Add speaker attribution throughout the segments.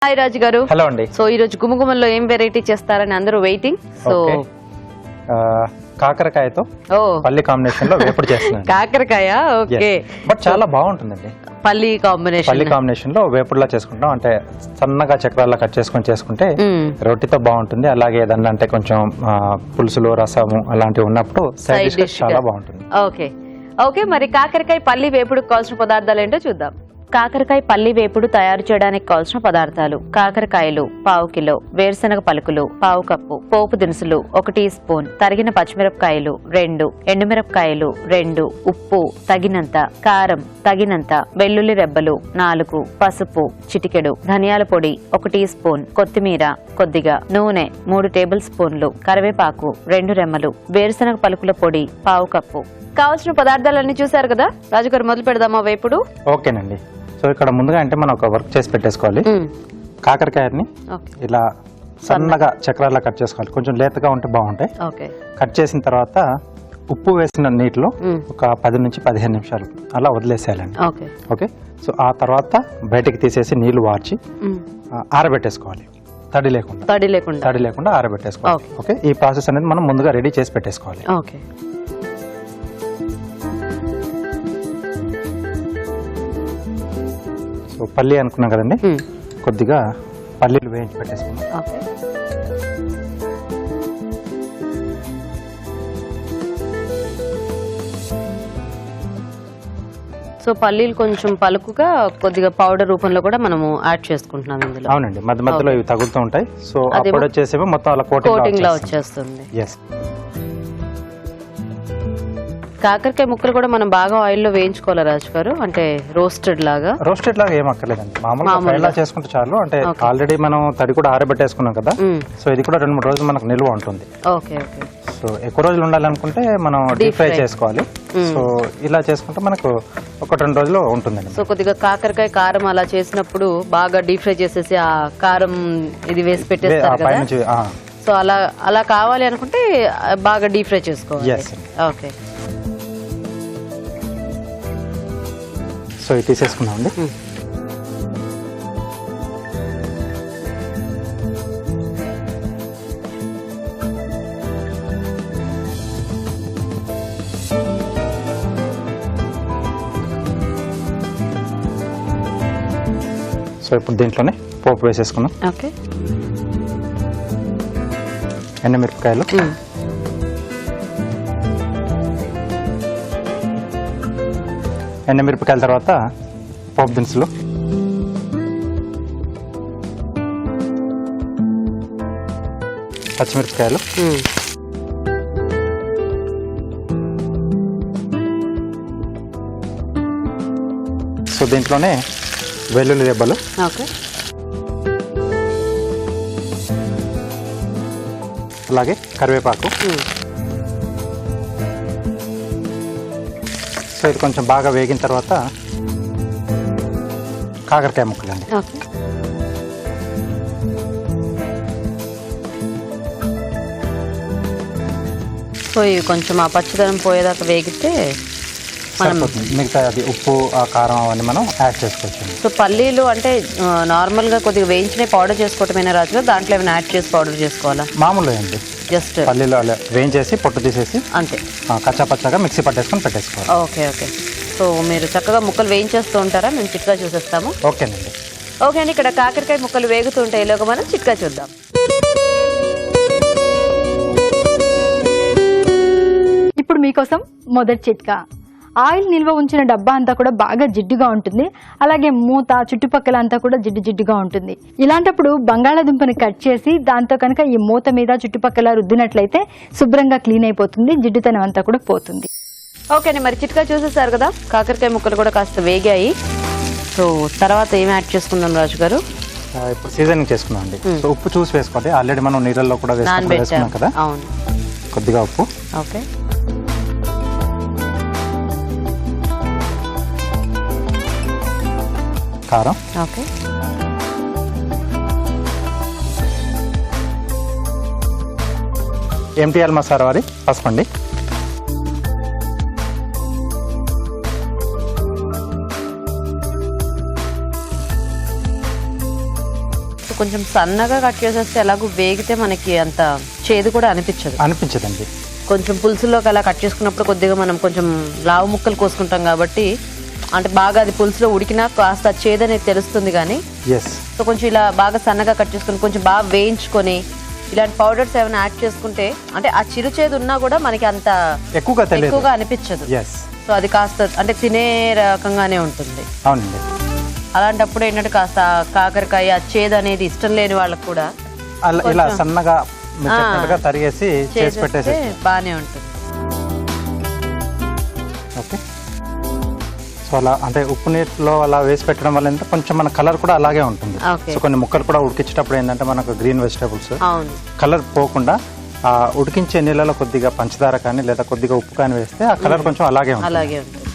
Speaker 1: Hi రాజు గారు.
Speaker 2: Hello అండి.
Speaker 1: So ఈ రోజు గుమగుమల్లో ఏం వెరైటీ చేస్తారని అందరూ వెయిటింగ్. సో
Speaker 2: కాకరకాయతో పల్లి కాంబినేషన్ లో వేపుడు చేస్తున్నాను.
Speaker 1: కాకరకాయ ఓకే,
Speaker 2: బట్ చాలా బాగుంటుందండి.
Speaker 1: పల్లి కాంబినేషన్
Speaker 2: లో వేపుడులా చేసుకుంటాం. అంటే సన్నగా చక్రాల్లో కట్ చేసుకుంటే రొట్టెతో బాగుంటుంది. అలాగే ఏదన్నా అంటే కొంచెం పులుసులు రసము అలాంటివి ఉన్నప్పుడు సైడ్ డిష్ చాలా బాగుంటుంది.
Speaker 1: ఓకే ఓకే, మరి కాకరకాయ పల్లి వేపుడుకు కావాల్సిన పదార్థాలు ఏంటో చూద్దాం. కాకరకాయ పల్లి వేపుడు తయారు చేయడానికి కావాల్సిన పదార్థాలు: కాకరకాయలు పావు కిలో, వేరుశనగ పలుకులు పావు కప్పు, పోపు దినుసులు 1 టీ స్పూన్, తరిగిన పచ్చిమిరపకాయలు 2, ఎండుమిరపకాయలు 2, ఉప్పు తగినంత, కారం తగినంత, వెల్లుల్లి రెబ్బలు 4, పసుపు చిటికెడు, ధనియాల పొడి 1 టీ స్పూన్, కొత్తిమీర కొద్దిగా, నూనె 3 టేబుల్ స్పూన్లు, కరివేపాకు 2 రెమ్మలు, వేరుశనగ పలుకుల పొడి పావు కప్పు. కావాల్సిన పదార్థాలన్నీ చూసారు కదా రాజుగారు, మొదలు పెడదామా వేపుడు?
Speaker 2: ఓకేనండి. సో ఇక్కడ ముందుగా అంటే మనం ఒక వర్క్ చేసి పెట్టేసుకోవాలి. కాకరకాయని ఇలా సన్నగా చక్రాల్లో కట్ చేసుకోవాలి. కొంచెం లేతగా ఉంటే బాగుంటాయి. కట్ చేసిన తర్వాత ఉప్పు వేసిన నీటిలో ఒక 10 నుంచి 15 నిమిషాలు అలా వదిలేసేయాలండి. ఓకే. సో ఆ తర్వాత బయటికి తీసేసి నీళ్లు వార్చి ఆరబెట్టేసుకోవాలి. తడి లేకుండా ఆరబెట్టేసుకోవాలి. ఓకే. ఈ ప్రాసెస్ అనేది మనం ముందుగా రెడీ చేసి పెట్టేసుకోవాలి. సో పల్లి అనుకున్నాం కదండి, కొద్దిగా పల్లీలు వేయించి పెట్టేసుకున్నాం.
Speaker 1: సో పల్లీలు కొంచెం పలుకుగా కొద్దిగా పౌడర్ రూపంలో కూడా మనము యాడ్ చేసుకుంటున్నాం ఇందులో.
Speaker 2: అవునండి, మధ్య మధ్యలో ఇవి తగులుతూ ఉంటాయి. సో అప్పుడు వచ్చేసేమో మొత్తం అలా కోటింగ్
Speaker 1: లా వచ్చేస్తుంది. కాకరకాయ ముక్కలు కూడా మనం బాగా ఆయిల్ లో వేయించుకోవాలి రాజు గారు, అంటే రోస్టెడ్ లాగా
Speaker 2: ఏం అక్కర్లేదండి. మామూలుగా చేసుకుంటే చాలు. అంటే ఆల్రెడీ మనం తడి కూడా ఆరబెట్టేసుకున్నాం కదా, సో ఇది కూడా 2-3 రోజులు మనకు నిల్వ ఉంటుంది. సో ఎక్కువ రోజులు ఉండాలనుకుంటే మనం డీప్ ఫ్రై చేసుకోవాలి. సో ఇలా చేసుకుంటే మనకు 1-2 రోజులు ఉంటుందండి.
Speaker 1: సో కొద్దిగా కాకరకాయ కారం అలా చేసినప్పుడు బాగా డీప్ ఫ్రై చేసేసి ఆ కారం ఇది వేసి పెట్టేస్తారు కదా. సో అలా కావాలి అనుకుంటే బాగా డీప్ ఫ్రై చేసుకోవాలి. ఓకే.
Speaker 2: సో ఇది తీసేసుకున్నామండి. సో ఇప్పుడు దీంట్లోనే పోపు వేసేసుకున్నాం. ఎండుమిరపకాయలు, ఎండుమిరపకాయల తర్వాత పోపు దినుసులు, పచ్చిమిరపకాయలు, సో దీంట్లోనే వెల్లుల్లి రెబ్బలు, అలాగే కరివేపాకు. సో ఇది కొంచెం బాగా వేగిన తర్వాత కాకరకాయ ముక్కలండి.
Speaker 1: సో ఇవి కొంచెం ఆ పచ్చిదనం పోయేదాకా వేగితే
Speaker 2: మిగతా అది ఉప్పు కారం అవన్నీ మనం యాడ్ చేసుకోవచ్చు.
Speaker 1: సో పల్లీలు అంటే నార్మల్ గా కొద్దిగా వేయించిన పౌడర్ చేసుకోవటమేనా రాజుగా, దాంట్లో ఏమైనా యాడ్ చేసి పౌడర్ చేసుకోవాలా?
Speaker 2: మామూలుగా అండి, జస్ట్ పల్లీలు అలా వేయించేసి పొట్టు తీసేసి
Speaker 1: అంతే
Speaker 2: కచ్చా పచ్చగా మిక్సీ పట్టేసుకొని పెట్టేసుకోవాలి.
Speaker 1: ఓకే. సో మీరు చక్కగా ముక్కలు వేయించేస్తూ ఉంటారా? మేము చిట్కా చూసేస్తాము.
Speaker 2: ఓకేనండి.
Speaker 1: ఓకే అండి, ఇక్కడ కాకరకాయ ముక్కలు వేగుతూ ఉంటాయి. ఈలోగా మనం చిట్కా చూద్దాం.
Speaker 3: ఇప్పుడు మీకోసం మొదటి చిట్కా. ఆయిల్ నిల్వ ఉంచిన డబ్బా అంతా కూడా బాగా జిడ్డుగా ఉంటుంది. అలాగే మూత చుట్టుపక్కల అంతా కూడా జిడ్డుగా ఉంటుంది. ఇలాంటప్పుడు బంగాళాదుంపని కట్ చేసి దాంతో కనుక ఈ మూత మీద చుట్టుపక్కల రుద్దినట్లయితే శుభ్రంగా క్లీన్ అయిపోతుంది, జిడ్డుతనం అంతా కూడా పోతుంది.
Speaker 1: ఓకే అండి, మరి చిట్కా చూసేసారు కదా, కాకరకాయ ముక్కలు కూడా కాస్త వేగాయి. సో తర్వాత ఏం యాడ్ చేసుకుందాం రాజు గారు?
Speaker 2: ఇప్పుడు సీజనింగ్ చేసుకున్నాం అండి. సో ఉప్పు చూసి వేసుకోండి. ఆల్రెడీ మనం నీళ్ళల్లో కూడా వేసుకున్నాం కదా.
Speaker 1: అవును.
Speaker 2: కొద్దిగా ఉప్పు,
Speaker 1: ఓకే,
Speaker 2: కారం,
Speaker 1: ఓకే,
Speaker 2: ఎంటీఆర్ మసాలా వారి పసుపండి,
Speaker 1: సో కొంచెం సన్నగా కట్ చేసేస్తే ఎలాగో వేగితే మనకి అంత చేదు కూడా
Speaker 2: అనిపించదండి.
Speaker 1: కొంచెం పులుసులోకి అలా కట్ చేసుకున్నప్పుడు కొద్దిగా మనం కొంచెం లావు ముక్కలు కోసుకుంటాం కాబట్టి అంటే బాగా అది పులుసులో ఉడికినా కాస్త చేదు అనేది తెలుస్తుంది. కానీ సో కొంచెం ఇలా బాగా సన్నగా కట్ చేసుకుని కొంచెం బాగా వేయించుకొని ఇలాంటి పౌడర్స్ ఏమైనా యాడ్ చేసుకుంటే అంటే ఆ చిరు చేదు ఉన్నా కూడా మనకి అంత ఎక్కువగా అనిపించదు. సో అది కాస్త అంటే తినే రకంగానే ఉంటుంది.
Speaker 2: అవునండి.
Speaker 1: అలాంటప్పుడు ఏంటంటే కాస్త కాకరకాయ చేదు అనేది ఇష్టం లేని వాళ్ళకి కూడా
Speaker 2: ఇలా సన్నగా తరిగేసి చేసి పెట్టేసి
Speaker 1: బాగానే ఉంటుంది.
Speaker 2: ఓకే. సో అలా అంటే ఉప్పు నీటిలో అలా వేసి పెట్టడం వల్ల ఏంటంటే కొంచెం మన కలర్ కూడా అలాగే ఉంటుంది. సో కొన్ని ముక్కలు కూడా ఉడికించేటప్పుడు ఏంటంటే మనకు గ్రీన్ వెజిటేబుల్స్ కలర్ పోకుండా ఆ ఉడికించే నీళ్ళలో కొద్దిగా పంచదార కానీ లేదా కొద్దిగా ఉప్పు కానీ వేస్తే ఆ కలర్ కొంచెం అలాగే ఉంటుంది.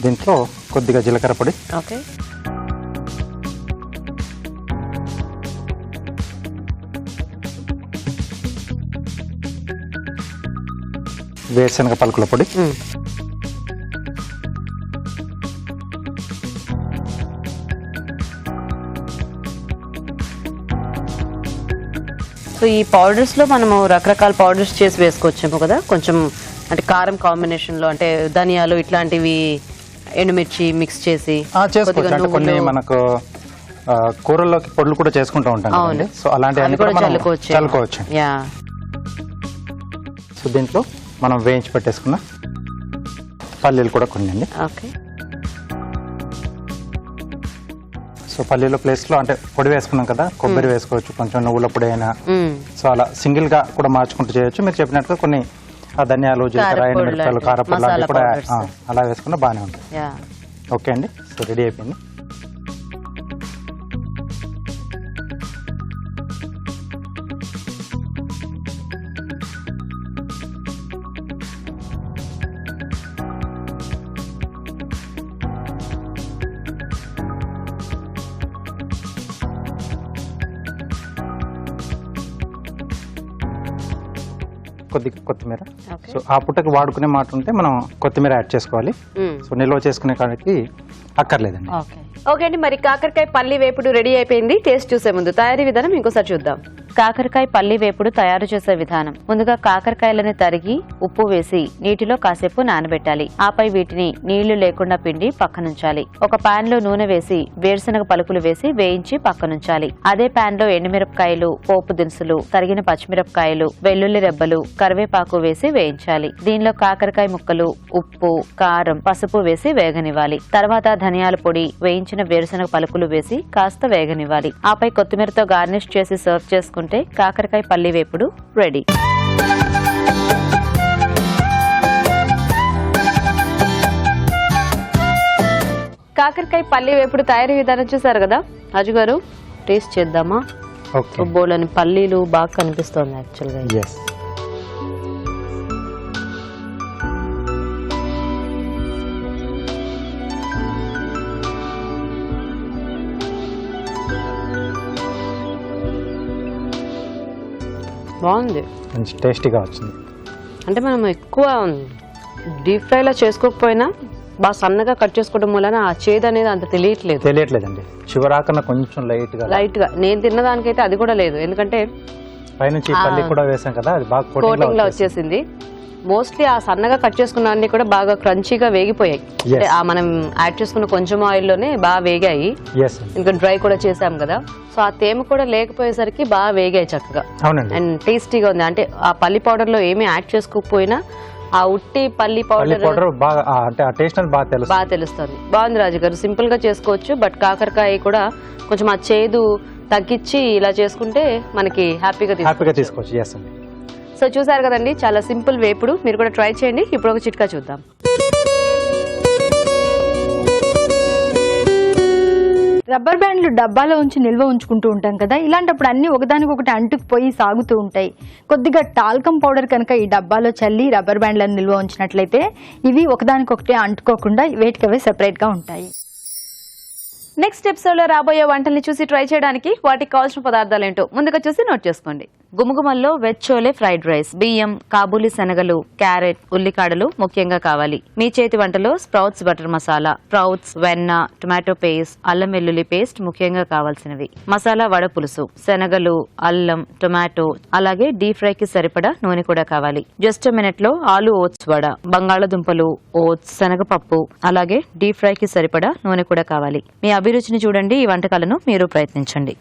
Speaker 2: దీంట్లో కొద్దిగా జీలకర్ర పొడి, వేరుశనగ పలుకుల పొడి,
Speaker 1: సో ఈ పౌడర్స్ లో మనము రకరకాల పౌడర్స్ చేసి వేసుకోవచ్చేమో కదా, కొంచెం అంటే కారం కాంబినేషన్ లో అంటే ధనియాలు ఇట్లాంటివి ఎండుమిర్చి మిక్స్ చేసి
Speaker 2: చేసుకోవచ్చు. అంటే కొన్ని మనకు కూరల్లోకి పొడులు కూడా చేసుకుంటూ ఉంటాం. సో అలాంటివన్నీ కూడా చల్లుకోవచ్చు. సో దీంట్లో మనం వేయించి పెట్టేసుకున్న పల్లీలు కూడా కొన్ని అండి. సో పల్లీల ప్లేస్ లో అంటే పొడి వేసుకున్నాం కదా, కొబ్బరి వేసుకోవచ్చు, కొంచెం నువ్వుల పొడి అయినా. సో అలా సింగిల్ గా కూడా మార్చుకుంటూ చేయొచ్చు. మీరు చెప్పినట్టుగా కొన్ని ధనియాలు, జీలకర్ర, ఎండుమిరపకాయలు, కారపొడి కూడా అలా వేసుకున్నా బాగానే ఉంటుంది. ఓకే అండి. సో రెడీ అయిపోయింది. కొద్దిగా కొత్తిమీర. సో ఆ పుట్టకి వాడుకునే మాట ఉంటే మనం కొత్తిమీర యాడ్ చేసుకోవాలి. సో నిల్వ చేసుకునే కాడికి అక్కర్లేదండి.
Speaker 1: ఓకే అండి. మరి కాకరకాయ పల్లి వేపుడు రెడీ అయిపోయింది. టేస్ట్ చూసే ముందు తయారీ విధానం ఇంకోసారి చూద్దాం. కాకరకాయ పల్లి వేపుడు తయారు చేసే విధానం. ముందుగా కాకరకాయలను తరిగి ఉప్పు వేసి నీటిలో కాసేపు నానబెట్టాలి. ఆపై వీటిని నీళ్లు లేకుండా పిండి పక్కనుంచాలి. ఒక పాన్ లో నూనె వేసి వేరుశనగ పలుకులు వేసి వేయించి పక్కనుంచాలి. అదే పాన్ లో ఎండుమిరపకాయలు, పోపు దినుసులు, తరిగిన పచ్చిమిరపకాయలు, వెల్లుల్లి రెబ్బలు, కరివేపాకు వేసి వేయించాలి. దీనిలో కాకరకాయ ముక్కలు, ఉప్పు, కారం, పసుపు వేసి వేగనివ్వాలి. తర్వాత ధనియాల పొడి, వేయించిన వేరుశనగ పలుకులు వేసి కాస్త వేగనివ్వాలి. ఆపై కొత్తిమీరతో గార్నిష్ చేసి సర్వ్ చేసుకుంటే కాకరకాయ పల్లి వేపుడు రెడీ. కాకరకాయ పల్లి వేపుడు తయారీ విధానం చూసారు కదా రాజు గారు, టేస్ట్ చేద్దామా? బోలని పల్లీలు బాగా కనిపిస్తుంది యాక్చువల్గా. బాగుంది,
Speaker 2: మంచి టేస్టీగా వచ్చింది.
Speaker 1: అంటే మనం ఎక్కువ డీప్ ఫ్రైలా చేసుకోకపోయినా బాగా సన్నగా కట్ చేసుకోవడం వలన ఆ చేదు అనేది అంత తెలియట్లేదండి.
Speaker 2: చివరాకన్నా కొంచెం లైట్ గా
Speaker 1: నేను తిన్నదానికైతే అది కూడా లేదు, ఎందుకంటే
Speaker 2: పైనుంచి పల్లి కూడా వేసాం కదా, అది బాగా
Speaker 1: కోటింగ్ లో వచ్చేసింది. మోస్ట్లీ ఆ సన్నగా కట్ చేసుకున్న అన్ని కూడా బాగా క్రంచీగా వేగిపోయాయి. అంటే ఆ మనం యాడ్ చేసుకున్న కొంచెం ఆయిల్ లోనే బాగా వేగాయి. ఇంకా డ్రై కూడా చేసాం కదా, సో ఆ తేమ కూడా లేకపోయేసరికి బాగా వేగాయి చక్కగా. అండ్ టేస్టీగా ఉంది. అంటే ఆ పల్లి పౌడర్ లో ఏమీ యాడ్ చేసుకోకపోయినా ఆ ఉట్టి పల్లి పౌడర్ బాగా తెలుస్తుంది. బాగుంది రాజు గారు, సింపుల్ గా చేసుకోవచ్చు. బట్ కాకరకాయ కూడా కొంచెం ఆ చేదు తగ్గించి ఇలా చేసుకుంటే మనకి హ్యాపీగా తీసుకోవచ్చు. సో చూసారు కదండి, చాలా సింపుల్ వేపుడు. మీరు కూడా ట్రై చేయండి. ఇప్పుడు ఒక చిట్కా చూద్దాం.
Speaker 3: రబ్బర్ బ్యాండ్లు డబ్బాలో ఉంచి నిల్వ ఉంచుకుంటూ ఉంటాం కదా, ఇలాంటప్పుడు అన్ని ఒకదానికొకటి అంటుకుపోయి సాగుతూ ఉంటాయి. కొద్దిగా టాల్కమ్ పౌడర్ కనుక ఈ డబ్బాలో చల్లి రబ్బర్ బ్యాండ్లను నిల్వ ఉంచినట్లయితే ఇవి ఒకదానికొకటి అంటుకోకుండా వేటికవే సెపరేట్ గా ఉంటాయి.
Speaker 1: నెక్స్ట్ ఎపిసోడ్ లో రాబోయే వంటల్ని చూసి ట్రై చేయడానికి వాటికి కావాల్సిన పదార్థాలు ఏంటో ముందుగా చూసి నోట్ చేసుకోండి. గుమగుమల్లో వెజ్ చోలే ఫ్రైడ్ రైస్, బియ్యం, కాబూలి శనగలు, క్యారెట్, ఉల్లికాడలు ముఖ్యంగా కావాలి. మీ చేతి వంటలో స్ప్రౌట్స్ బటర్ మసాలా, స్ప్రౌట్స్, వెన్న, టొమాటో పేస్ట్, అల్లం వెల్లుల్లి పేస్ట్ ముఖ్యంగా కావాల్సినవి. మసాలా వడ పులుసు, శనగలు, అల్లం, టొమాటో, అలాగే డీప్ ఫ్రై కి సరిపడా నూనె కూడా కావాలి. జస్ట్ మినిట్ లో ఆలు ఓట్స్ వడ, బంగాళదుంపలు, ఓట్స్, శనగపప్పు, అలాగే డీప్ ఫ్రై కి సరిపడా నూనె కూడా కావాలి. మీ అభిరుచిని చూడండి, ఈ వంటకాలను మీరు ప్రయత్నించండి.